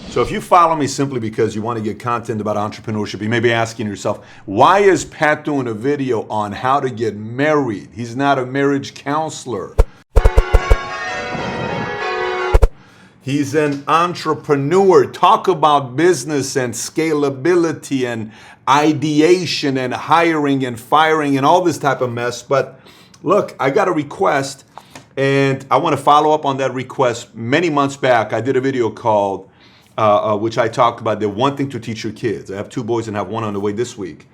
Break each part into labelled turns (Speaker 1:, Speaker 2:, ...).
Speaker 1: So if you follow me simply because you want to get content about entrepreneurship, you may be asking yourself, why is Pat doing a video on how to get married? He's not a marriage counselor. He's an entrepreneur. Talk about business and scalability and ideation and hiring and firing and all this type of mess. But look, I got a request and I want to follow up on that request. Many months back, I did a video called, which I talked about the one thing to teach your kids. I have 2 boys and have one on the way this week.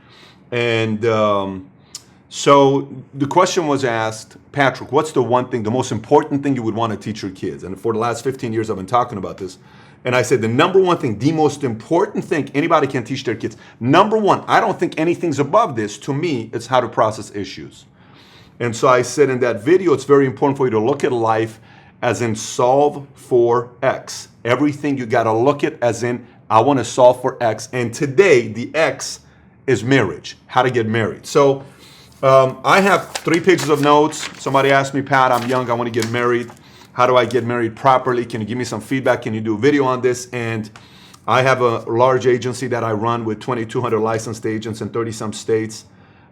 Speaker 1: And so the question was asked, Patrick, what's the one thing, the most important thing you would want to teach your kids? And for the last 15 years, I've been talking about this. And I said, the number one thing, the most important thing anybody can teach their kids, number one, I don't think anything's above this. To me, it's how to process issues. And so I said in that video, it's very important for you to look at life as in solve for X. Everything you got to look at as in, I want to solve for X. And today, the X is marriage, how to get married. So I have 3 pages of notes. Somebody asked me, Pat, I'm young, I want to get married. How do I get married properly? Can you give me some feedback? Can you do a video on this? And I have a large agency that I run with 2,200 licensed agents in 30-some states.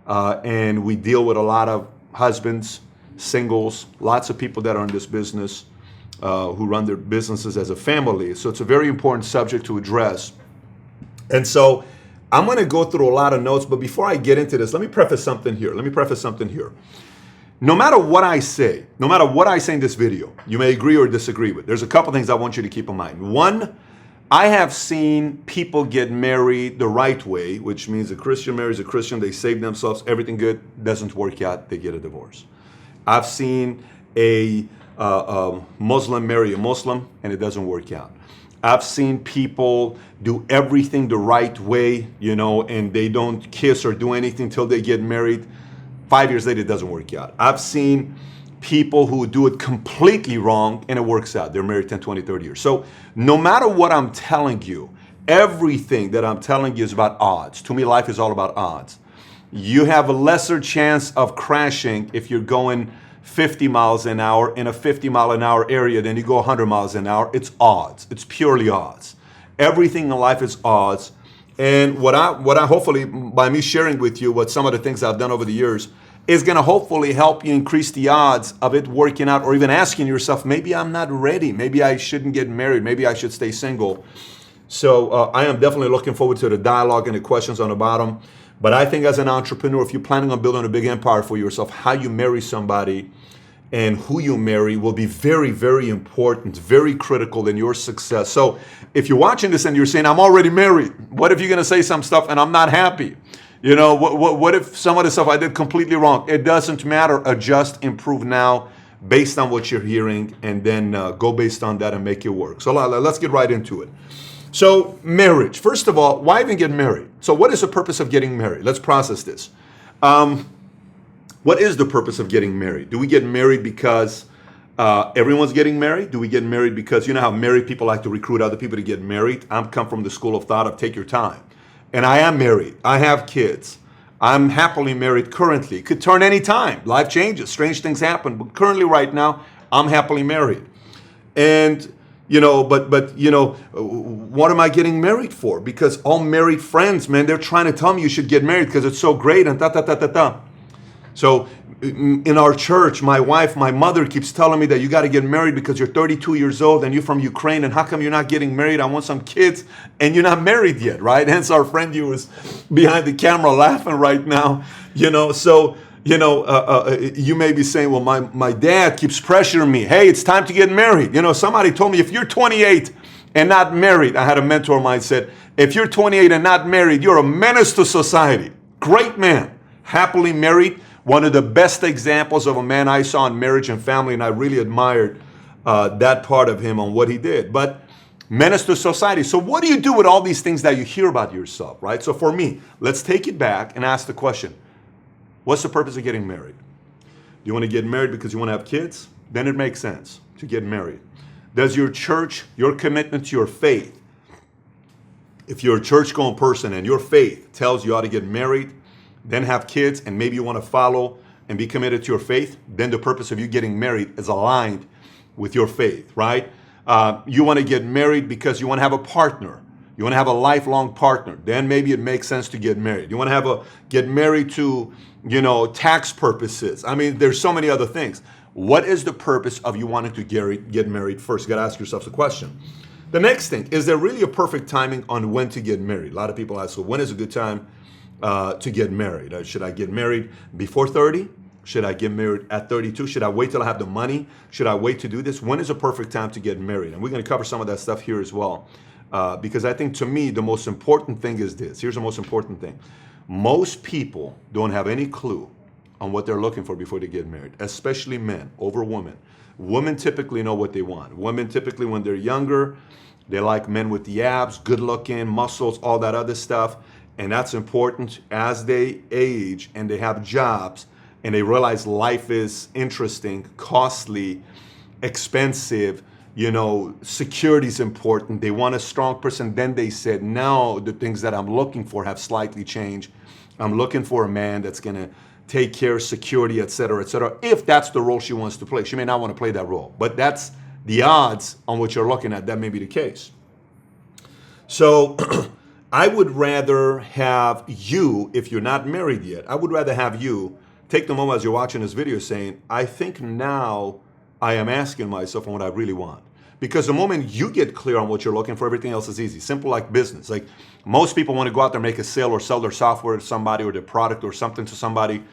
Speaker 1: And we deal with a lot of husbands, singles, lots of people that are in this business who run their businesses as a family. So it's a very important subject to address. And so I'm going to go through a lot of notes, but before I get into this, let me preface something here. No matter what I say in this video, you may agree or disagree with. There's a couple things I want you to keep in mind. One, I have seen people get married the right way, which means a Christian marries a Christian, they save themselves, everything good, doesn't work out, they get a divorce. I've seen a Muslim marry a Muslim, and it doesn't work out. I've seen people do everything the right way, and they don't kiss or do anything till they get married. 5 years later, it doesn't work out. I've seen people who do it completely wrong and it works out. They're married 10, 20, 30 years. So no matter what I'm telling you, everything that I'm telling you is about odds. To me, life is all about odds. You have a lesser chance of crashing if you're going 50 miles an hour in a 50 mile an hour area than you go 100 miles an hour. It's odds. It's purely odds. Everything in life is odds. And what I hopefully, by me sharing with you what some of the things I've done over the years, is going to hopefully help you increase the odds of it working out, or even asking yourself, maybe I'm not ready. Maybe I shouldn't get married. Maybe I should stay single. So I am definitely looking forward to the dialogue and the questions on the bottom. But I think as an entrepreneur, if you're planning on building a big empire for yourself, how you marry somebody and who you marry will be very, very important, very critical in your success. So if you're watching this and you're saying, I'm already married, what if you're going to say some stuff and I'm not happy? What if some of the stuff I did completely wrong? It doesn't matter. Adjust, improve now based on what you're hearing, and then go based on that and make it work. So let's get right into it. So marriage. First of all, why even get married? So what is the purpose of getting married? Let's process this. What is the purpose of getting married? Do we get married because everyone's getting married? Do we get married because, you know how married people like to recruit other people to get married? I'm come from the school of thought of take your time. And I am married. I have kids. I'm happily married currently. It could turn any time. Life changes. Strange things happen. But currently right now, I'm happily married. And, what am I getting married for? Because all married friends, man, they're trying to tell me you should get married because it's so great and ta-ta-ta-ta-ta. So in our church, my mother keeps telling me that you got to get married because you're 32 years old and you're from Ukraine, and how come you're not getting married? I want some kids, and you're not married yet, right? Hence our friend who is behind the camera laughing right now, So, you may be saying, well, my dad keeps pressuring me. Hey, it's time to get married. Somebody told me if you're 28 and not married, I had a mentor of mine said, if you're 28 and not married, you're a menace to society. Great man, happily married. One of the best examples of a man I saw in marriage and family, and I really admired that part of him on what he did. But menace to society. So what do you do with all these things that you hear about yourself, right? So for me, let's take it back and ask the question, what's the purpose of getting married? Do you want to get married because you want to have kids? Then it makes sense to get married. Does your church, your commitment to your faith, if you're a church-going person and your faith tells you how to get married, then have kids, and maybe you want to follow and be committed to your faith, then the purpose of you getting married is aligned with your faith, right? You want to get married because you want to have a partner. You want to have a lifelong partner. Then maybe it makes sense to get married. You want to get married to, tax purposes. I mean, there's so many other things. What is the purpose of you wanting to get married first? You got to ask yourself the question. The next thing, is there really a perfect timing on when to get married? A lot of people ask, so when is a good time to get married? Should I get married before 30? Should I get married at 32? Should I wait till I have the money? Should I wait to do this? When is a perfect time to get married? And we're going to cover some of that stuff here as well. Because I think, to me, the most important thing is this. Here's the most important thing. Most people don't have any clue on what they're looking for before they get married, especially men over women. Women typically know what they want. Women typically, when they're younger, they like men with the abs, good looking, muscles, all that other stuff. And that's important. As they age and they have jobs and they realize life is interesting, costly, expensive, security is important. They want a strong person. Then they said, now the things that I'm looking for have slightly changed. I'm looking for a man that's going to take care of security, et cetera, if that's the role she wants to play. She may not want to play that role, but that's the odds on what you're looking at. That may be the case. So I would rather have you, if you're not married yet, I would rather have you take the moment as you're watching this video saying, I think now I am asking myself on what I really want. Because the moment you get clear on what you're looking for, everything else is easy. Simple like business. Like most people want to go out there, make a sale or sell their software to somebody or their product or something to somebody,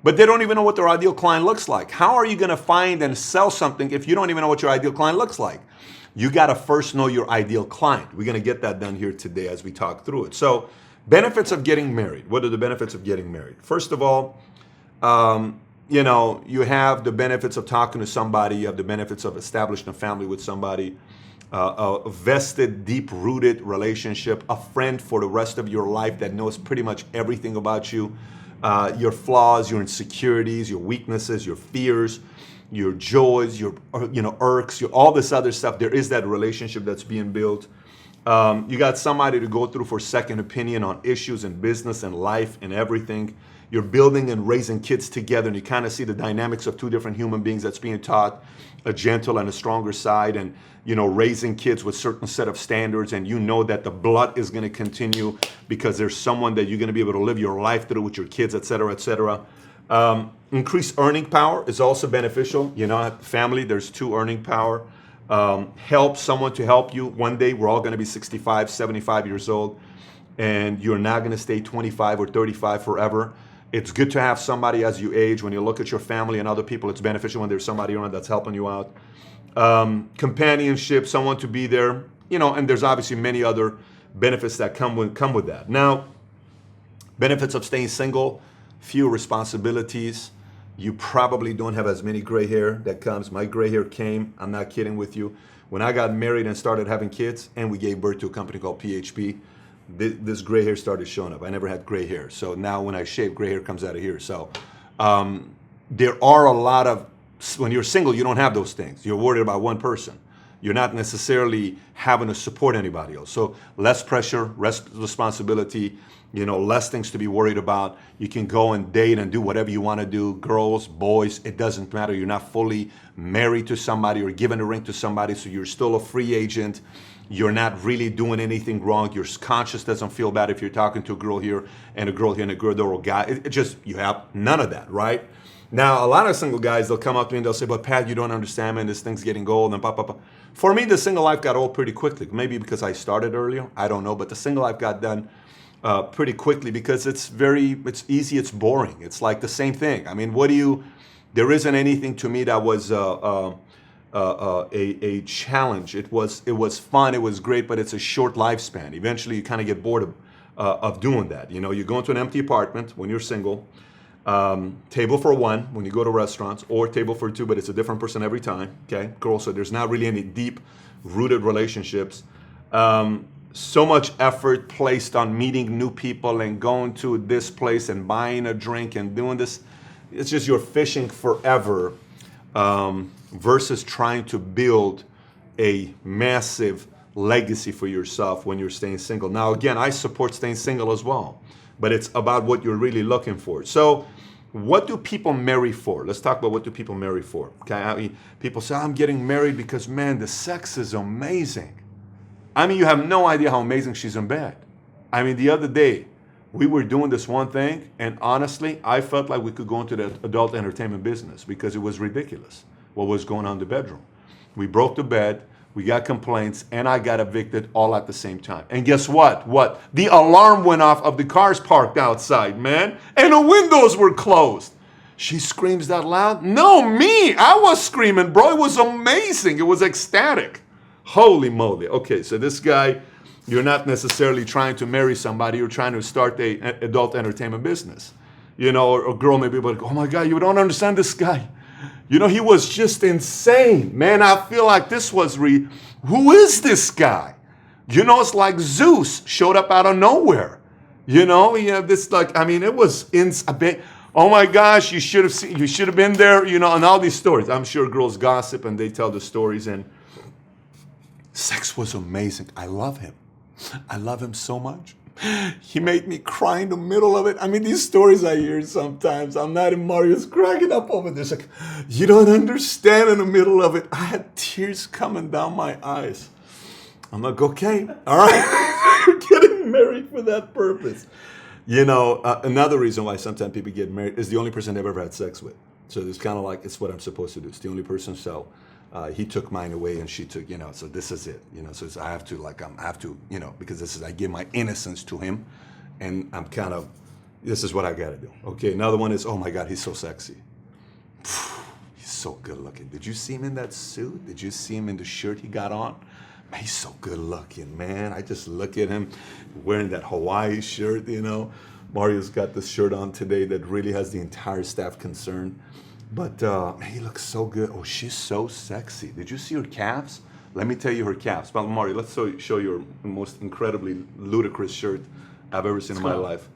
Speaker 1: but they don't even know what their ideal client looks like. How are you going to find and sell something if you don't even know what your ideal client looks like? You got to first know your ideal client. We're going to get that done here today as we talk through it. So benefits of getting married. What are the benefits of getting married? First of all, you have the benefits of talking to somebody. You have the benefits of establishing a family with somebody, a vested, deep-rooted relationship, a friend for the rest of your life that knows pretty much everything about you, your flaws, your insecurities, your weaknesses, your fears, your joys, your irks, all this other stuff. There is that relationship that's being built. You got somebody to go through for second opinion on issues in business and life and everything. You're building and raising kids together, and you kind of see the dynamics of two different human beings that's being taught, a gentle and a stronger side, and raising kids with certain set of standards, and that the blood is going to continue because there's someone that you're going to be able to live your life through with your kids, et cetera, et cetera. Increased earning power is also beneficial. Family, there's two earning power. Help someone to help you. One day we're all going to be 65, 75 years old, and you're not going to stay 25 or 35 forever. It's good to have somebody as you age. When you look at your family and other people, it's beneficial when there's somebody around that's helping you out. Companionship, someone to be there, and there's obviously many other benefits that come with that. Now, benefits of staying single, few responsibilities. You probably don't have as many gray hair that comes. My gray hair came, I'm not kidding with you, when I got married and started having kids, and we gave birth to a company called PHP. This gray hair started showing up. I never had gray hair. So now when I shave, gray hair comes out of here. So there are a lot of, when you're single, you don't have those things. You're worried about one person. You're not necessarily having to support anybody else. So less pressure, less responsibility, less things to be worried about. You can go and date and do whatever you want to do. Girls, boys, it doesn't matter. You're not fully married to somebody or given a ring to somebody, so you're still a free agent. You're not really doing anything wrong. Your conscience doesn't feel bad if you're talking to a girl here and a girl here and a girl there or a guy. It just, you have none of that, right? Now, a lot of single guys, they'll come up to me and they'll say, but Pat, you don't understand, man, this thing's getting old and blah, blah, blah. For me, the single life got old pretty quickly. Maybe because I started earlier, I don't know, but the single life got done pretty quickly because it's easy, it's boring. It's like the same thing. I mean, there isn't anything to me that was a challenge. It was fun, it was great, but it's a short lifespan. Eventually, you kind of get bored of doing that. You go into an empty apartment when you're single, table for one when you go to restaurants, or table for two, but it's a different person every time. Okay, girl. So there's not really any deep-rooted relationships. So much effort placed on meeting new people and going to this place and buying a drink and doing this. It's just you're fishing forever. Versus trying to build a massive legacy for yourself when you're staying single. Now, again, I support staying single as well, but it's about what you're really looking for. So what do people marry for? Let's talk about what do people marry for. Okay, I mean, people say, I'm getting married because, man, the sex is amazing. I mean, you have no idea how amazing she's in bed. I mean, the other day, we were doing this one thing, and honestly, I felt like we could go into the adult entertainment business because it was ridiculous what was going on in the bedroom. We broke the bed, we got complaints, and I got evicted all at the same time. And guess what? What? The alarm went off of the cars parked outside, man, and the windows were closed. She screams that loud? No, me! I was screaming, bro. It was amazing. It was ecstatic. Holy moly. Okay, so this guy, you're not necessarily trying to marry somebody, you're trying to start a adult entertainment business. You know, or a girl may be like, oh my God, you don't understand this guy. You know, he was just insane. Man, I feel like this was who is this guy? You know, it's like Zeus showed up out of nowhere. You know, he had this like, I mean, it was a bit, oh my gosh, you should have been there, you know, and all these stories. I'm sure girls gossip and they tell the stories, and sex was amazing. I love him. I love him so much. He made me cry in the middle of it. I mean, these stories I hear sometimes, I'm not in Mario's cracking up over this. Like, you don't understand in the middle of it. I had tears coming down my eyes. I'm like, okay, all right. You're getting married for that purpose. You know, another reason why sometimes people get married is the only person they've ever had sex with. So it's kind of like, it's what I'm supposed to do. It's the only person, so he took mine away and she took, you know, so this is it, you know, so it's, I have to, you know, because this is, I give my innocence to him, and I'm kind of, this is what I got to do. Okay, another one is, oh my God, he's so sexy. He's so good looking. Did you see him in that suit? Did you see him in the shirt he got on? Man, he's so good looking, man. I just look at him wearing that Hawaii shirt, you know. Mario's got this shirt on today that really has the entire staff concerned. But man, he looks so good. Oh, she's so sexy. Did you see her calves? Let me tell you her calves. But Mario, let's show you her most incredibly ludicrous shirt I've ever seen in my life.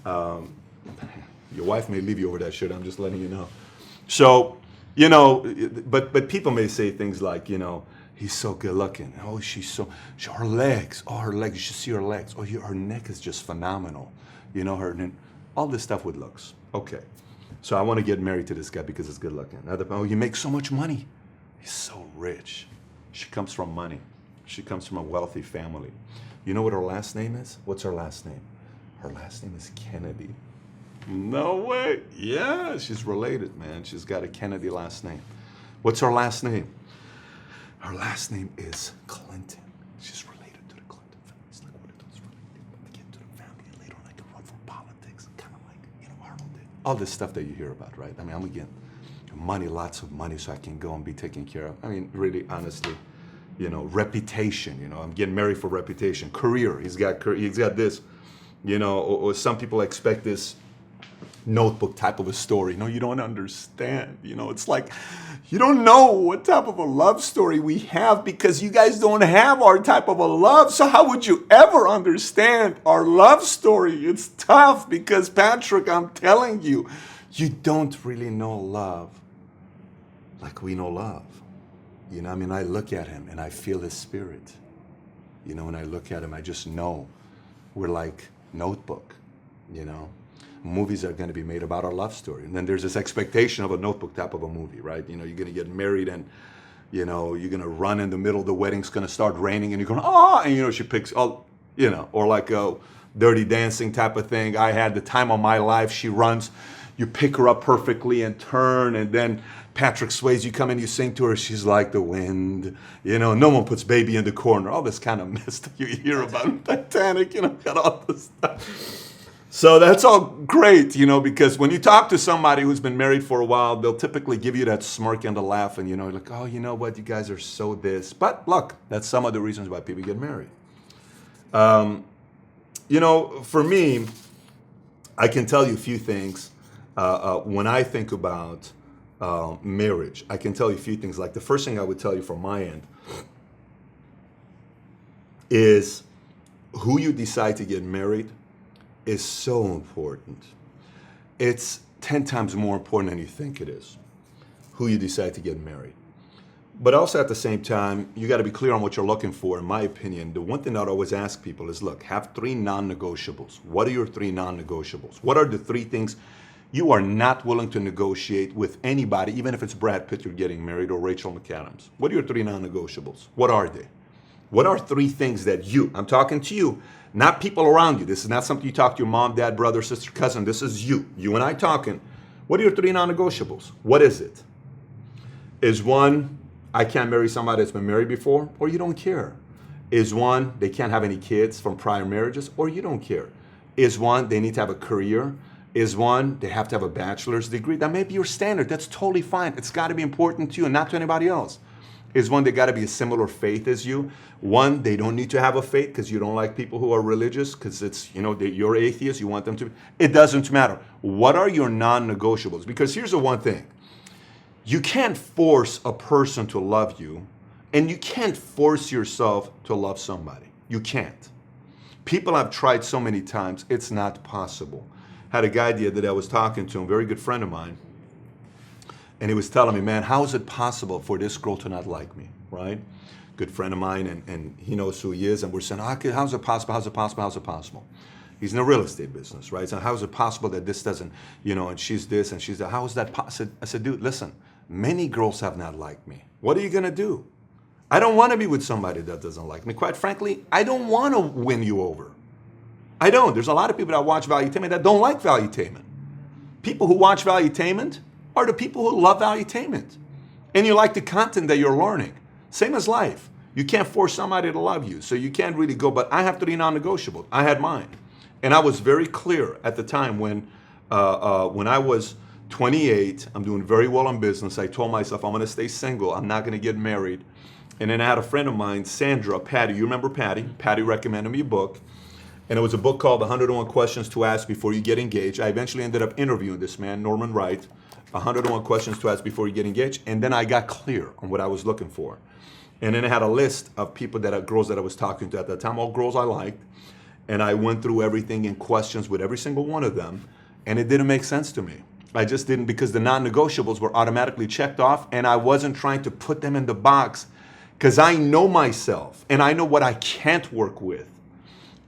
Speaker 1: Your wife may leave you over that shirt. I'm just letting you know. So, you know, but people may say things like, you know, he's so good looking. Oh, her legs. Oh, her legs. You should see her legs. Oh, her neck is just phenomenal. You know, all this stuff with looks. Okay. So I want to get married to this guy because he's good looking. Oh, you make so much money. He's so rich. She comes from money. She comes from a wealthy family. You know what her last name is? What's her last name? Her last name is Kennedy. No way. Yeah, she's related, man. She's got a Kennedy last name. What's her last name? Her last name is Clinton. She's related to the Clinton family. It's like what it does related to get to the family, and later on I can run for politics, kind of like, you know, Arnold did. All this stuff that you hear about, right? I mean, I'm getting money, lots of money, so I can go and be taken care of. I mean, really, honestly, you know, reputation. You know, I'm getting married for reputation. Career. He's got this. You know, or some people expect this Notebook type of a story. No, you don't understand. You know, it's like you don't know what type of a love story we have because you guys don't have our type of a love. So how would you ever understand our love story? It's tough because, Patrick, I'm telling you, you don't really know love like we know love. You know, I mean, I look at him and I feel his spirit. You know, when I look at him, I just know we're like Notebook, you know. Movies are going to be made about our love story. And then there's this expectation of a Notebook type of a movie, right? You know, you're going to get married and, you know, you're going to run in the middle of the wedding's going to start raining and you're going, and, you know, she picks, you know, or like a Dirty Dancing type of thing. I had the time of my life. She runs, you pick her up perfectly and turn, and then Patrick Swayze, you come in, you sing to her, she's like the wind. You know, no one puts baby in the corner. All this kind of mess that you hear about Titanic, you know, got all this stuff. So that's all great, you know, because when you talk to somebody who's been married for a while, they'll typically give you that smirk and the laugh, and, you know, like, oh, you know what, you guys are so this. But look, that's some of the reasons why people get married. You know, for me, I can tell you a few things when I think about marriage. I can tell you a few things. Like the first thing I would tell you from my end is who you decide to get married is so important. It's 10 times more important than you think it is, who you decide to get married. But also at the same time, you got to be clear on what you're looking for. In my opinion, the one thing I'd always ask people is, look, have 3 non-negotiables. What are your 3 non-negotiables? What are the 3 things You are not willing to negotiate with anybody, even if it's Brad Pitt you're getting married or Rachel McAdams. What are your 3 non-negotiables? What are they? What are 3 things that I'm talking to you, not people around you. This is not something you talk to your mom, dad, brother, sister, cousin. This is you and I talking. What are your 3 non-negotiables? What is it? Is one, I can't marry somebody that's been married before, or you don't care? Is one, they can't have any kids from prior marriages, or you don't care? Is one, they need to have a career? Is one, they have to have a bachelor's degree? That may be your standard. That's totally fine. It's got to be important to you and not to anybody else. Is one, they got to be a similar faith as you? One, they don't need to have a faith because you don't like people who are religious because it's, you're atheist, you want them to be. It doesn't matter. What are your non-negotiables? Because here's the one thing. You can't force a person to love you, and you can't force yourself to love somebody. You can't. People have tried so many times, it's not possible. Had a guy the other day I was talking to him, a very good friend of mine, and he was telling me, man, how is it possible for this girl to not like me, right? Good friend of mine, and he knows who he is, and we're saying, how's it possible, how's it possible, how's it possible? He's in the real estate business, right? So how is it possible that this doesn't, and she's this and she's that, how is that possible? I said, dude, listen, many girls have not liked me. What are you gonna do? I don't wanna be with somebody that doesn't like me. Quite frankly, I don't wanna win you over. I don't. There's a lot of people that watch Valuetainment that don't like Valuetainment. People who watch Valuetainment are the people who love Valuetainment. And you like the content that you're learning. Same as life. You can't force somebody to love you, so you can't really go, but I have 3 non-negotiables. I had mine. And I was very clear at the time when I was 28, I'm doing very well in business. I told myself I'm gonna stay single, I'm not gonna get married. And then I had a friend of mine, Sandra, Patty, you remember Patty? Patty recommended me a book. And it was a book called 101 Questions to Ask Before You Get Engaged. I eventually ended up interviewing this man, Norman Wright, 101 Questions to Ask Before You Get Engaged. And then I got clear on what I was looking for. And then I had a list of people girls that I was talking to at that time, all girls I liked. And I went through everything in questions with every single one of them. And it didn't make sense to me. I just didn't, because the non-negotiables were automatically checked off, and I wasn't trying to put them in the box because I know myself and I know what I can't work with.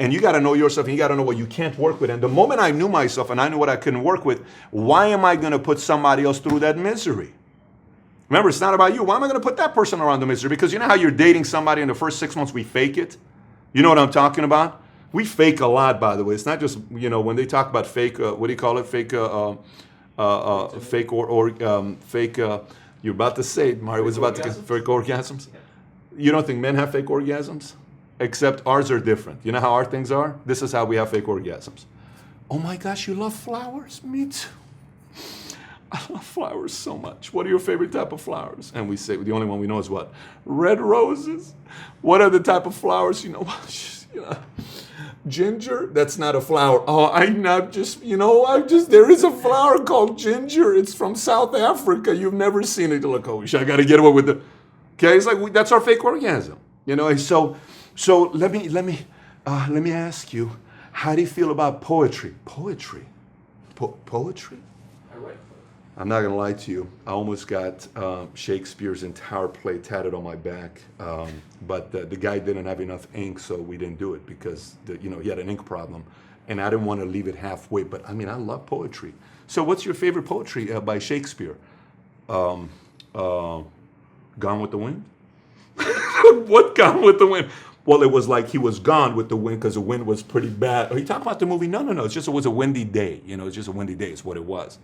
Speaker 1: And you got to know yourself, and you got to know what you can't work with. And the moment I knew myself and I knew what I couldn't work with, why am I going to put somebody else through that misery? Remember, it's not about you. Why am I going to put that person around the misery? Because you know how you're dating somebody in the first 6 months, we fake it? You know what I'm talking about? We fake a lot, by the way. It's not just, when they talk about fake, what do you call it? Fake, fake, you're about to say it, Mario was about to get fake orgasms. You don't think men have fake orgasms? Except ours are different. You know how our things are? This is how we have fake orgasms. Oh my gosh, you love flowers? Me too. I love flowers so much. What are your favorite type of flowers? And we say, the only one we know is what? Red roses. What are the type of flowers? Ginger? That's not a flower. Oh, there is a flower called ginger. It's from South Africa. You've never seen it. You're like, oh, I got to get away with it. Okay, it's like, that's our fake orgasm. So let me ask you, how do you feel about poetry? Poetry? Poetry?
Speaker 2: I write.
Speaker 1: I'm not gonna lie to you. I almost got Shakespeare's entire play tatted on my back, but the guy didn't have enough ink, so we didn't do it because he had an ink problem, and I didn't want to leave it halfway. But I love poetry. So what's your favorite poetry by Shakespeare? Gone with the Wind? What Gone with the Wind? Well, it was like he was gone with the wind because the wind was pretty bad. Are you talking about the movie? No. It's just, it was a windy day. It's just a windy day is what it was.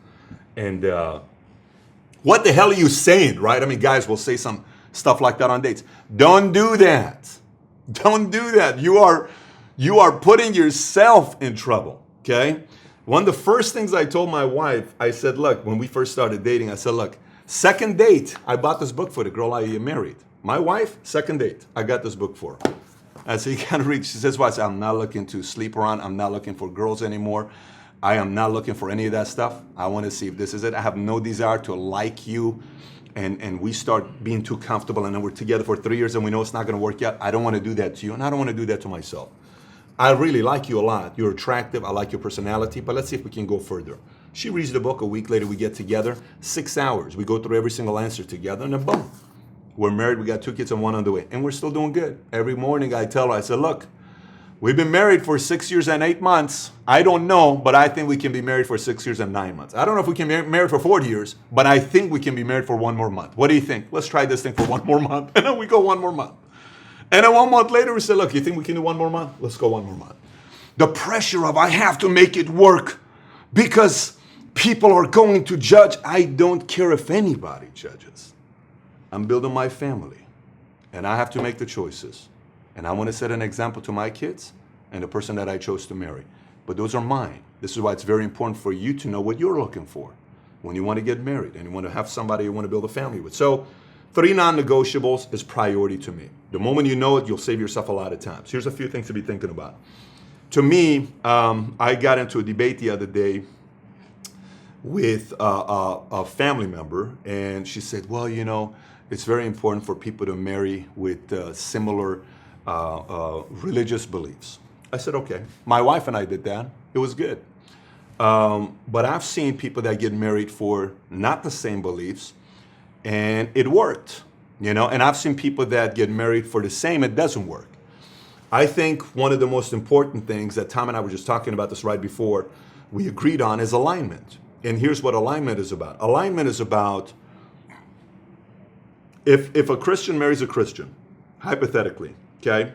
Speaker 1: And what the hell are you saying, right? Guys will say some stuff like that on dates. Don't do that. Don't do that. You are putting yourself in trouble, okay? One of the first things I told my wife, I said, look, when we first started dating, I said, look, second date, I bought this book for the girl I married. My wife, second date, I got this book for her. I said, you can't read. She says, well, I said, I'm not looking to sleep around. I'm not looking for girls anymore. I am not looking for any of that stuff. I want to see if this is it. I have no desire to like you. And we start being too comfortable, and then we're together for 3 years and we know it's not going to work out. I don't want to do that to you, and I don't want to do that to myself. I really like you a lot. You're attractive. I like your personality, but let's see if we can go further. She reads the book. A week later, we get together. 6 hours. We go through every single answer together, and then boom. We're married, we got 2 kids and 1 on the way, and we're still doing good. Every morning I tell her, I said, look, We've been married for 6 years and 8 months. I don't know, but I think we can be married for 6 years and 9 months. I don't know if we can be married for 40 years, but I think we can be married for 1 more month. What do you think? Let's try this thing for 1 more month. And then we go 1 more month. And then 1 month later, we say, look, you think we can do 1 more month? Let's go 1 more month. The pressure of I have to make it work because people are going to judge. I don't care if anybody judges. I'm building my family, and I have to make the choices. And I want to set an example to my kids and the person that I chose to marry. But those are mine. This is why it's very important for you to know what you're looking for when you want to get married and you want to have somebody you want to build a family with. So 3 non-negotiables is priority to me. The moment you know it, you'll save yourself a lot of time. So here's a few things to be thinking about. To me, I got into a debate the other day with a family member, and she said, well, you know, it's very important for people to marry with similar religious beliefs. I said, okay. My wife and I did that. It was good. But I've seen people that get married for not the same beliefs, and it worked, you know, and I've seen people that get married for the same, it doesn't work. I think one of the most important things that Tom and I were just talking about this right before we agreed on is alignment. And here's what alignment is about. Alignment is about if a Christian marries a Christian, hypothetically, okay?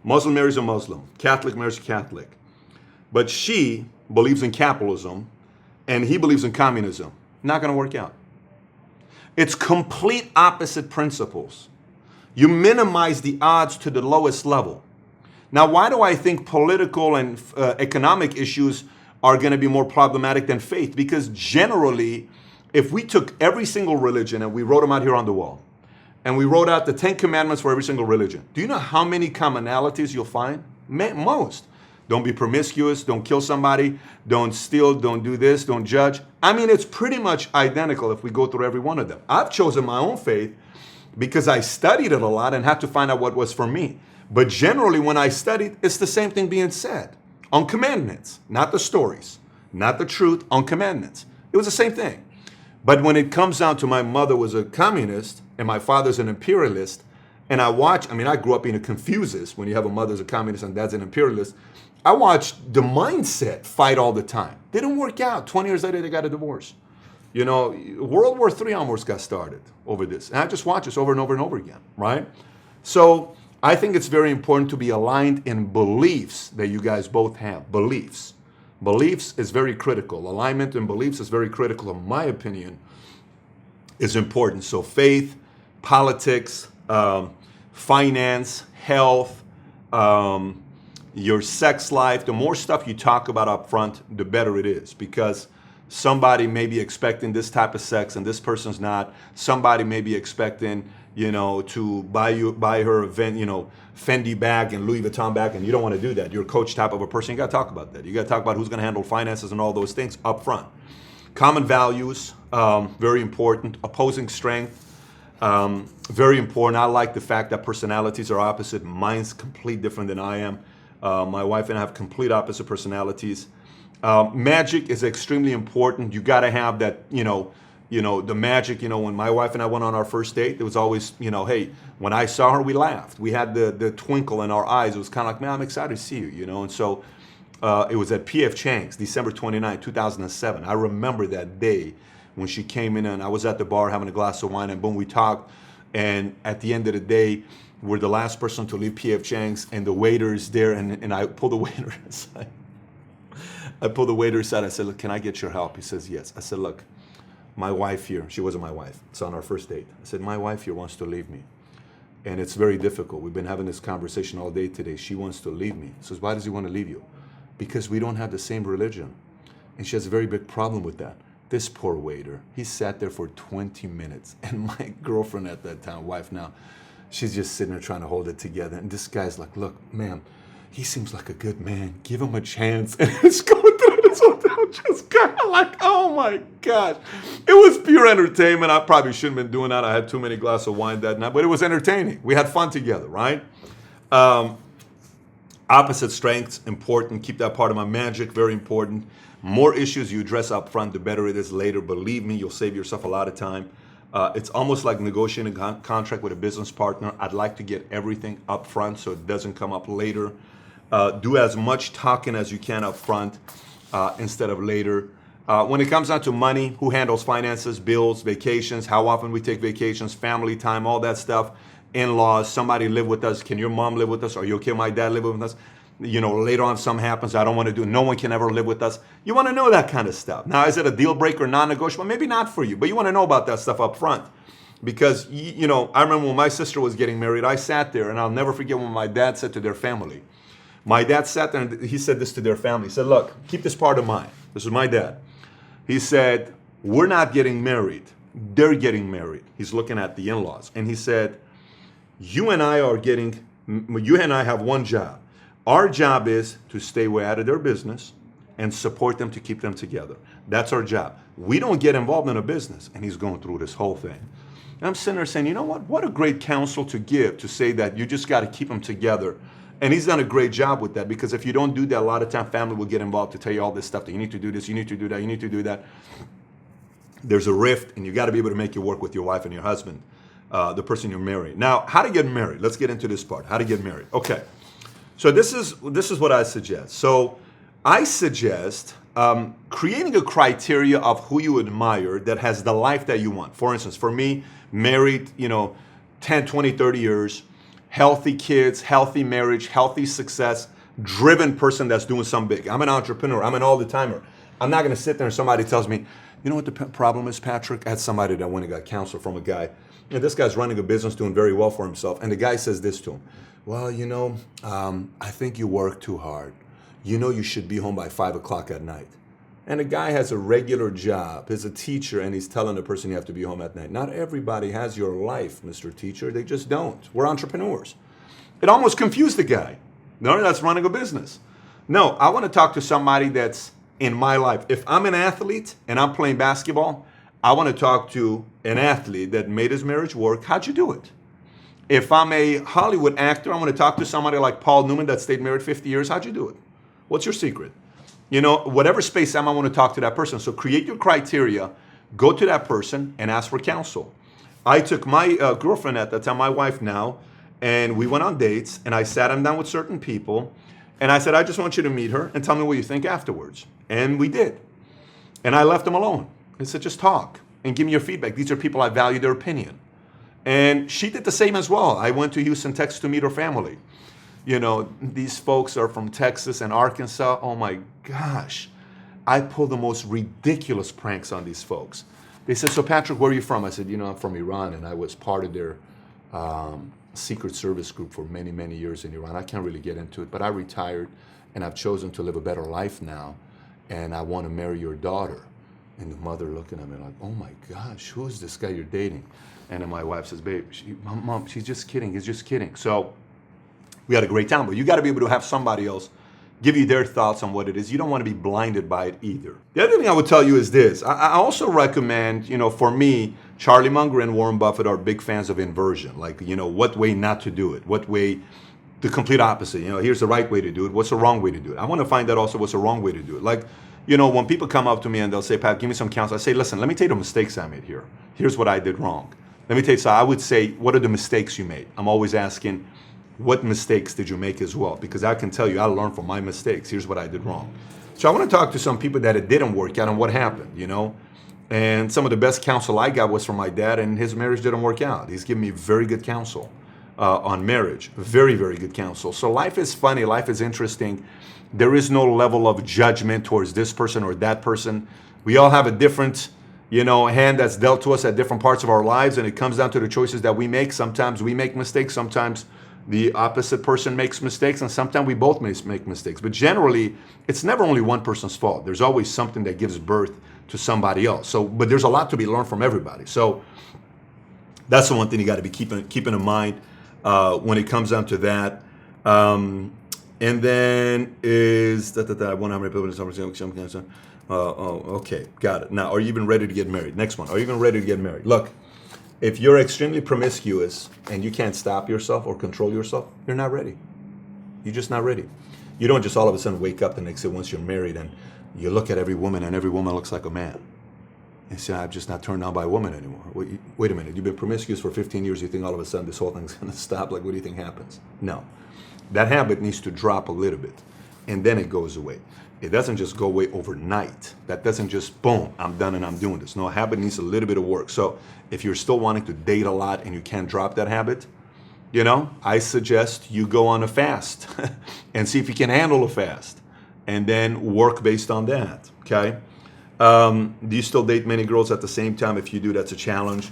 Speaker 1: Muslim marries a Muslim, Catholic marries a Catholic, but she believes in capitalism and he believes in communism, not gonna work out. It's complete opposite principles. You minimize the odds to the lowest level. Now, why do I think political and economic issues are going to be more problematic than faith? Because generally, if we took every single religion and we wrote them out here on the wall, and we wrote out the 10 commandments for every single religion, do you know how many commonalities you'll find? Most. Don't be promiscuous, don't kill somebody, don't steal, don't do this, don't judge. I mean, it's pretty much identical if we go through every one of them. I've chosen my own faith because I studied it a lot and had to find out what was for me. But generally, when I studied, it's the same thing being said on commandments, not the stories, not the truth, on commandments. It was the same thing. But when it comes down to my mother was a communist and my father's an imperialist, and I grew up being a Confucius when you have a mother's a communist and dad's an imperialist. I watched the mindset fight all the time. Didn't work out. 20 years later, they got a divorce. You know, World War III almost got started over this. And I just watch this over and over and over again, right? So I think it's very important to be aligned in beliefs that you guys both have. Beliefs. Beliefs is very critical. Alignment in beliefs is very critical, in my opinion, is important. So faith, politics, finance, health, your sex life, the more stuff you talk about up front, the better it is. Because somebody may be expecting this type of sex and this person's not. Somebody may be expecting, you know, to buy her event, you know, Fendi bag and Louis Vuitton bag, and you don't want to do that. You're a coach type of a person. You got to talk about that. You got to talk about who's going to handle finances and all those things up front. Common values, very important. Opposing strength, very important. I like the fact that personalities are opposite. Mine's completely different than I am. My wife and I have complete opposite personalities. Magic is extremely important. You got to have that, you know, the magic. You know, when my wife and I went on our first date, it was always, you know, hey, when I saw her, we laughed. We had the twinkle in our eyes. It was kind of like, man, I'm excited to see you, you know. And so it was at P.F. Chang's, December 29, 2007. I remember that day when she came in, and I was at the bar having a glass of wine, and boom, we talked. And at the end of the day, we're the last person to leave P.F. Chang's, and the waiter is there, and I pull the waiter aside. I said, look, can I get your help? He says, yes. I said, look, my wife here, she wasn't my wife, it's on our first date. I said, my wife here wants to leave me. And it's very difficult. We've been having this conversation all day today. She wants to leave me. He says, why does he want to leave you? Because we don't have the same religion. And she has a very big problem with that. This poor waiter, he sat there for 20 minutes. And my girlfriend at that time, wife now, she's just sitting there trying to hold it together. And this guy's like, look, ma'am, he seems like a good man. Give him a chance. And it's going through this hotel, just kind of like, oh my gosh. It was pure entertainment. I probably shouldn't have been doing that. I had too many glasses of wine that night, but it was entertaining. We had fun together, right? Opposite strengths, important. Keep that part of my magic, very important. More issues you address up front, the better it is later. Believe me, you'll save yourself a lot of time. It's almost like negotiating a contract with a business partner. I'd like to get everything up front so it doesn't come up later. Do as much talking as you can up front instead of later. When it comes down to money, who handles finances, bills, vacations, how often we take vacations, family time, all that stuff, in-laws, somebody live with us, can your mom live with us? Are you okay with my dad live with us? You know, later on something happens, I don't want to do, no one can ever live with us. You want to know that kind of stuff. Now, is it a deal breaker, non-negotiable? Maybe not for you, but you want to know about that stuff up front. Because, you know, I remember when my sister was getting married, I sat there, and I'll never forget when my dad said to their family, my dad sat there and he said this to their family. He said, look, keep this part of mine. This is my dad. He said, we're not getting married. They're getting married. He's looking at the in-laws. And he said, you and I have one job. Our job is to stay way out of their business and support them to keep them together. That's our job. We don't get involved in a business. And he's going through this whole thing. And I'm sitting there saying, you know what? What a great counsel to give, to say that you just got to keep them together. And he's done a great job with that, because if you don't do that, a lot of time family will get involved to tell you all this stuff that you need to do this, you need to do that, you need to do that. There's a rift, and you got to be able to make it work with your wife and your husband, the person you're marrying. Now, how to get married? Let's get into this part. How to get married? Okay. So this is what I suggest. So I suggest creating a criteria of who you admire that has the life that you want. For instance, for me, married, 10, 20, 30 years, healthy kids, healthy marriage, healthy success, driven person that's doing something big. I'm an entrepreneur. I'm an all-the-timer. I'm not going to sit there and somebody tells me, you know what the problem is, Patrick? I had somebody that went and got counsel from a guy. This guy's running a business, doing very well for himself. And the guy says this to him. Well, I think you work too hard. You should be home by 5 o'clock at night. And the guy has a regular job. He's a teacher, and he's telling the person you have to be home at night. Not everybody has your life, Mr. Teacher. They just don't. We're entrepreneurs. It almost confused the guy. No, that's running a business. No, I want to talk to somebody that's in my life. If I'm an athlete and I'm playing basketball, I want to talk to an athlete that made his marriage work. How'd you do it? If I'm a Hollywood actor, I want to talk to somebody like Paul Newman that stayed married 50 years. How'd you do it? What's your secret? Whatever space I want to talk to that person. So create your criteria, go to that person and ask for counsel. I took my girlfriend at that time, my wife now, and we went on dates, and I sat him down with certain people, and I said, I just want you to meet her and tell me what you think afterwards. And we did. And I left him alone. I said, just talk and give me your feedback. These are people I value their opinion. And she did the same as well. I went to Houston, Texas to meet her family. These folks are from Texas and Arkansas. Oh my gosh. I pulled the most ridiculous pranks on these folks. They said, so Patrick, where are you from? I said, I'm from Iran, and I was part of their secret service group for many, many years in Iran. I can't really get into it, but I retired, and I've chosen to live a better life now, and I want to marry your daughter. And the mother looking at me like, oh my gosh, who is this guy you're dating? And then my wife says, babe, Mom, she's just kidding. He's just kidding. So we had a great time, but you got to be able to have somebody else give you their thoughts on what it is. You don't want to be blinded by it either. The other thing I would tell you is this. I also recommend, for me, Charlie Munger and Warren Buffett are big fans of inversion. Like, what way not to do it? What way, the complete opposite. Here's the right way to do it. What's the wrong way to do it? I want to find out also what's the wrong way to do it. Like, when people come up to me and they'll say, Pat, give me some counsel. I say, listen, let me tell you the mistakes I made here. Here's what I did wrong. Let me tell you, so I would say, what are the mistakes you made? I'm always asking, what mistakes did you make as well? Because I can tell you, I learned from my mistakes. Here's what I did wrong. So I want to talk to some people that it didn't work out and what happened, And some of the best counsel I got was from my dad, and his marriage didn't work out. He's given me very good counsel on marriage. Very, very good counsel. So life is funny. Life is interesting. There is no level of judgment towards this person or that person. We all have a different hand that's dealt to us at different parts of our lives, and it comes down to the choices that we make. Sometimes we make mistakes, sometimes the opposite person makes mistakes, and sometimes we both make mistakes. But generally, it's never only one person's fault. There's always something that gives birth to somebody else. But there's a lot to be learned from everybody. So that's the one thing you got to be keeping in mind when it comes down to that. And then is I wonder how many people. Okay, got it. Now, are you even ready to get married? Next one. Are you even ready to get married? Look, if you're extremely promiscuous and you can't stop yourself or control yourself, you're not ready. You're just not ready. You don't just all of a sudden wake up the next day once you're married and you look at every woman and every woman looks like a man. And say, I'm just not turned on by a woman anymore. Wait a minute. You've been promiscuous for 15 years. You think all of a sudden this whole thing's going to stop? Like, what do you think happens? No. That habit needs to drop a little bit, and then it goes away. It doesn't just go away overnight. That doesn't just, boom, I'm done and I'm doing this. No, a habit needs a little bit of work. So if you're still wanting to date a lot and you can't drop that habit, I suggest you go on a fast and see if you can handle a fast, and then work based on that, okay? Do you still date many girls at the same time? If you do, that's a challenge.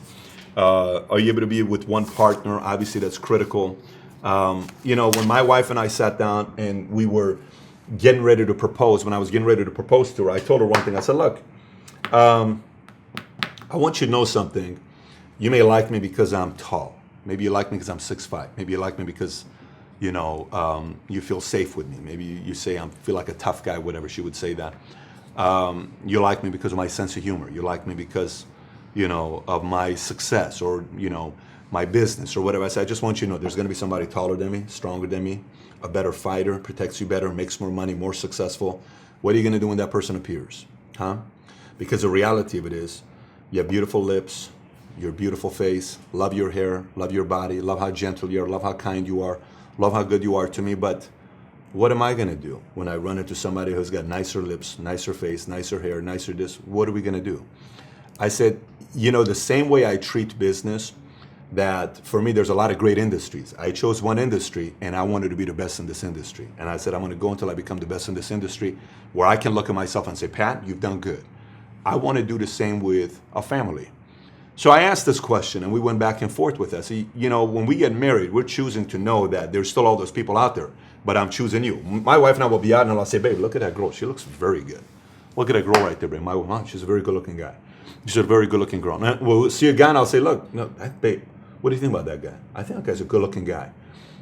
Speaker 1: Are you able to be with one partner? Obviously, that's critical. When my wife and I sat down and we were getting ready to propose, when I was getting ready to propose to her, I told her one thing. I said, look, I want you to know something. You may like me because I'm tall. Maybe you like me because I'm 6'5". Maybe you like me because, you feel safe with me. Maybe you say I feel like a tough guy, whatever. She would say that. You like me because of my sense of humor. You like me because, of my success, or, my business, or whatever. I said, I just want you to know there's going to be somebody taller than me, stronger than me, a better fighter, protects you better, makes more money, more successful. What are you going to do when that person appears? Because the reality of it is, you have beautiful lips, your beautiful face, love your hair, love your body, love how gentle you are, love how kind you are, love how good you are to me. But what am I going to do when I run into somebody who's got nicer lips, nicer face, nicer hair, nicer this? What are we going to do? I said, the same way I treat business, that for me, there's a lot of great industries. I chose one industry and I wanted to be the best in this industry. And I said, I'm going to go until I become the best in this industry, where I can look at myself and say, Pat, you've done good. I want to do the same with a family. So I asked this question and we went back and forth with us. When we get married, we're choosing to know that there's still all those people out there, but I'm choosing you. My wife and I will be out and I'll say, babe, look at that girl. She looks very good. Look at that girl right there, babe. My wife, she's a very good looking guy. She's a very good looking girl. And we'll see a guy and I'll say, look, no, babe, what do you think about that guy? I think that guy's a good looking guy.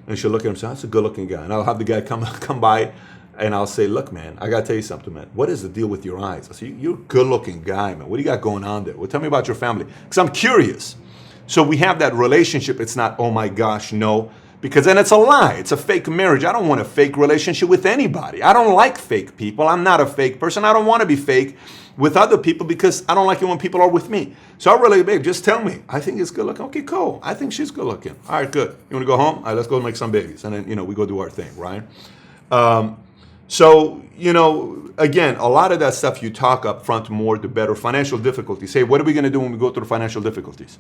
Speaker 1: And she'll look at him and say, that's a good looking guy. And I'll have the guy come by and I'll say, look, man, I got to tell you something, man. What is the deal with your eyes? I say, you're a good looking guy, man. What do you got going on there? Well, tell me about your family. Because I'm curious. So we have that relationship. It's not, oh my gosh, no. Because then it's a lie. It's a fake marriage. I don't want a fake relationship with anybody. I don't like fake people. I'm not a fake person. I don't want to be fake with other people because I don't like it when people are with me. So I really, babe, just tell me. I think it's good looking. Okay, cool. I think she's good looking. All right, good. You want to go home? All right, let's go make some babies. And then, we go do our thing, right? So, again, a lot of that stuff you talk up front more, the better. Financial difficulties. Hey, what are we going to do when we go through financial difficulties?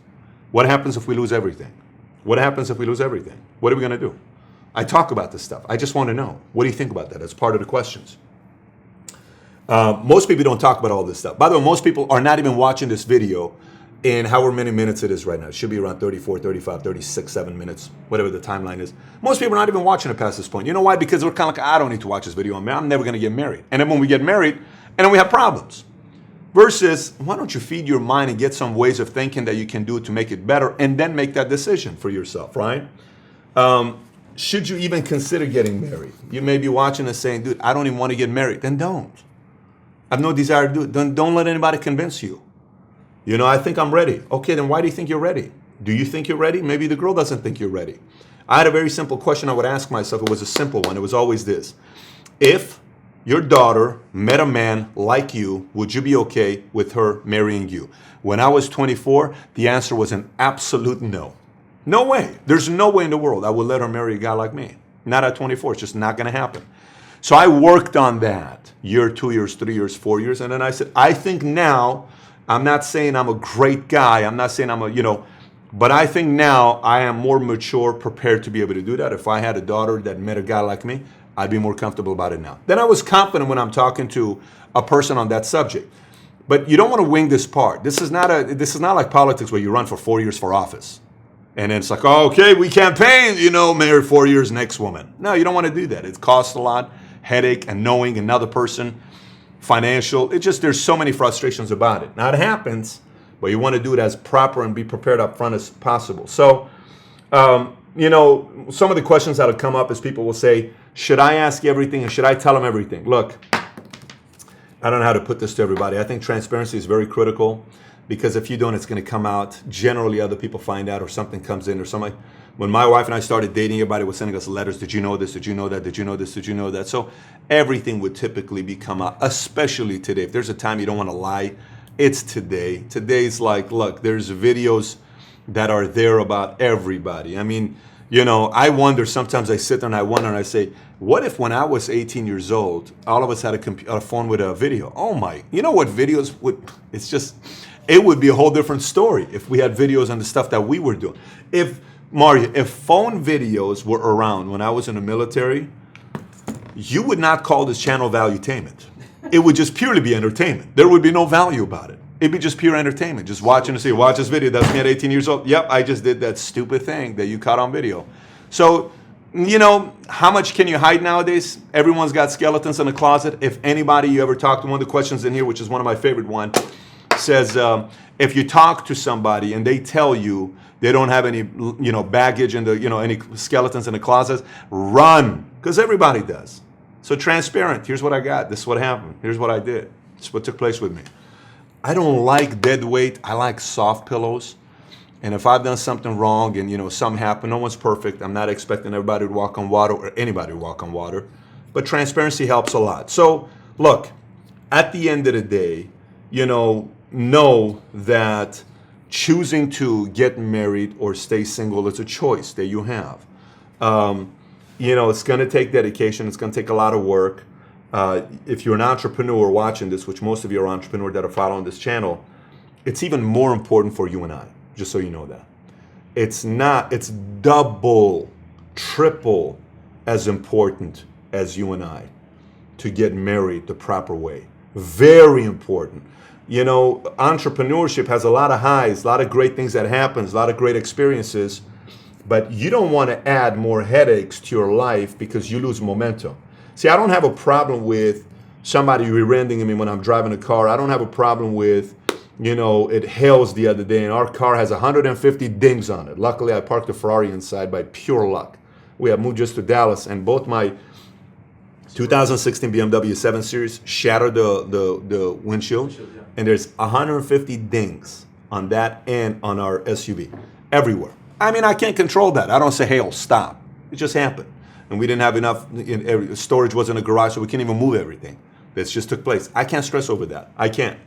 Speaker 1: What happens if we lose everything? What happens if we lose everything? What are we going to do? I talk about this stuff. I just want to know. What do you think about that? That's part of the questions. Most people don't talk about all this stuff. By the way, most people are not even watching this video in however many minutes it is right now. It should be around 34, 35, 36, 7 minutes, whatever the timeline is. Most people are not even watching it past this point. You know why? Because we're kind of like, I don't need to watch this video. I'm never going to get married. And then when we get married, and then we have problems. Versus, why don't you feed your mind and get some ways of thinking that you can do to make it better, and then make that decision for yourself, right? Should you even consider getting married? You may be watching and saying, dude, I don't even want to get married. Then don't. I have no desire to do it. Don't let anybody convince you. I think I'm ready. Okay, then why do you think you're ready? Do you think you're ready? Maybe the girl doesn't think you're ready. I had a very simple question I would ask myself. It was a simple one. It was always this. If your daughter met a man like you, would you be okay with her marrying you? When I was 24, the answer was an absolute no. No way. There's no way in the world I would let her marry a guy like me. Not at 24. It's just not going to happen. So I worked on that. Year, 2 years, 3 years, 4 years. And then I said, I think now, I'm not saying I'm a great guy. I'm not saying but I think now I am more mature, prepared to be able to do that. If I had a daughter that met a guy like me, I'd be more comfortable about it now. Then I was confident when I'm talking to a person on that subject. But you don't want to wing this part. This is not like politics where you run for 4 years for office. And then it's like, oh, okay, we campaign, married 4 years, next woman. No, you don't want to do that. It costs a lot, headache, and knowing another person, financial. There's so many frustrations about it. Now it happens, but you want to do it as proper and be prepared up front as possible. So, some of the questions that'll come up is people will say, should I ask everything and should I tell them everything? Look, I don't know how to put this to everybody. I think transparency is very critical, because if you don't, it's going to come out. Generally, other people find out, or something comes in, or something. When my wife and I started dating, everybody was sending us letters. Did you know this? Did you know that? Did you know this? Did you know that? So everything would typically become out, especially today. If there's a time you don't want to lie, it's today. Today's like, look, there's videos that are there about everybody. I mean, I wonder, sometimes I sit there and I wonder and I say, what if when I was 18 years old, all of us had a phone with a video? Oh my, you know what videos would, it would be a whole different story if we had videos on the stuff that we were doing. If phone videos were around when I was in the military, you would not call this channel Valuetainment. It would just purely be entertainment. There would be no value about it. It'd be just pure entertainment. Just watching to see, watch this video. That's me at 18 years old. Yep, I just did that stupid thing that you caught on video. So, how much can you hide nowadays? Everyone's got skeletons in the closet. If anybody you ever talk to, one of the questions in here, which is one of my favorite ones, says, if you talk to somebody and they tell you they don't have any, baggage and any skeletons in the closet, run, because everybody does. So transparent. Here's what I got. This is what happened. Here's what I did. This is what took place with me. I don't like dead weight. I like soft pillows. And if I've done something wrong and, something happened, no one's perfect. I'm not expecting everybody to walk on water or anybody to walk on water. But transparency helps a lot. So, look, at the end of the day, know that choosing to get married or stay single is a choice that you have. It's going to take dedication. It's going to take a lot of work. If you're an entrepreneur watching this, which most of you are entrepreneurs that are following this channel, it's even more important for you and I, just so you know that. It's double, triple as important as you and I to get married the proper way. Very important. Entrepreneurship has a lot of highs, a lot of great things that happens, a lot of great experiences, but you don't want to add more headaches to your life because you lose momentum. See, I don't have a problem with somebody rear-ending me when I'm driving a car. I don't have a problem with, it hails the other day and our car has 150 dings on it. Luckily, I parked a Ferrari inside by pure luck. We have moved just to Dallas and both my 2016 BMW 7 Series shattered the windshield. And there's 150 dings on that and on our SUV, everywhere. I mean, I can't control that. I don't say, hey, stop. It just happened. And we didn't have enough, storage wasn't in a garage, so we can't even move everything. This just took place. I can't stress over that. I can't.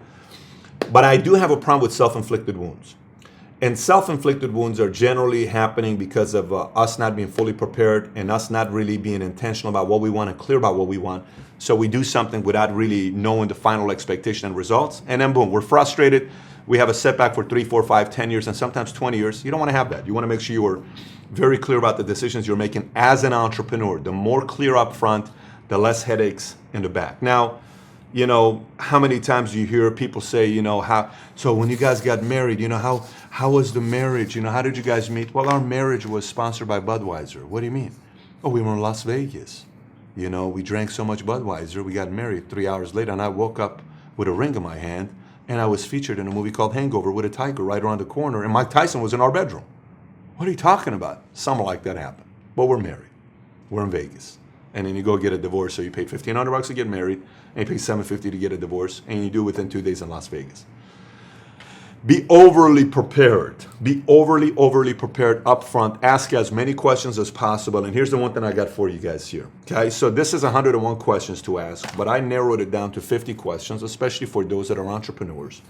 Speaker 1: But I do have a problem with self-inflicted wounds. And self-inflicted wounds are generally happening because of us not being fully prepared and us not really being intentional about what we want and clear about what we want. So we do something without really knowing the final expectation and results. And then boom, we're frustrated. We have a setback for 3, 4, 5, 10 years, and sometimes 20 years. You don't want to have that. You want to make sure you are very clear about the decisions you're making as an entrepreneur. The more clear up front, the less headaches in the back. Now, how many times do you hear people say, so when you guys got married, how was the marriage? How did you guys meet? Well, our marriage was sponsored by Budweiser. What do you mean? Oh, we were in Las Vegas. We drank so much Budweiser, we got married 3 hours later, and I woke up with a ring in my hand, and I was featured in a movie called Hangover with a tiger right around the corner, and Mike Tyson was in our bedroom. What are you talking about? Something like that happened. But we're married. We're in Vegas. And then you go get a divorce, so you pay $1,500 to get married, and you pay $750 to get a divorce, and you do it within 2 days in Las Vegas. Be overly prepared. Be overly prepared up front. Ask as many questions as possible. And here's the one thing I got for you guys here. Okay, so this is 101 questions to ask, but I narrowed it down to 50 questions, especially for those that are entrepreneurs.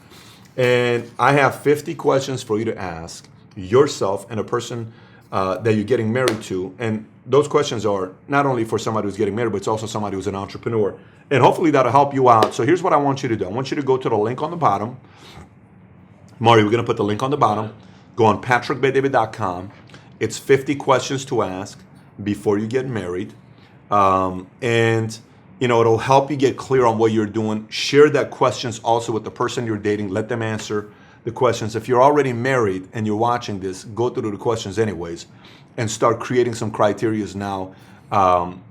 Speaker 1: And I have 50 questions for you to ask yourself and a person that you're getting married to. And those questions are not only for somebody who's getting married, but it's also somebody who's an entrepreneur. And hopefully that'll help you out. So here's what I want you to do. I want you to go to the link on the bottom. Mario, we're going to put the link on the bottom. Go on patrickbetdavid.com. It's 50 questions to ask before you get married. And it'll help you get clear on what you're doing. Share that questions also with the person you're dating. Let them answer the questions. If you're already married and you're watching this, go through the questions anyways and start creating some criterias now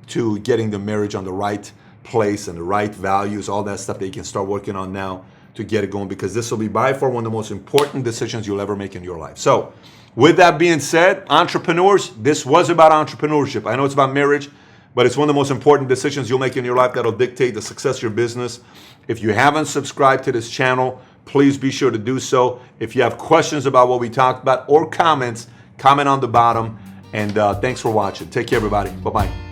Speaker 1: to getting the marriage on the right place and the right values, all that stuff that you can start working on now to get it going, because this will be by far one of the most important decisions you'll ever make in your life. So with that being said, entrepreneurs, this was about entrepreneurship. I know it's about marriage, but it's one of the most important decisions you'll make in your life that'll dictate the success of your business. If you haven't subscribed to this channel, please be sure to do so. If you have questions about what we talked about or comments, comment on the bottom. And thanks for watching. Take care, everybody. Bye-bye.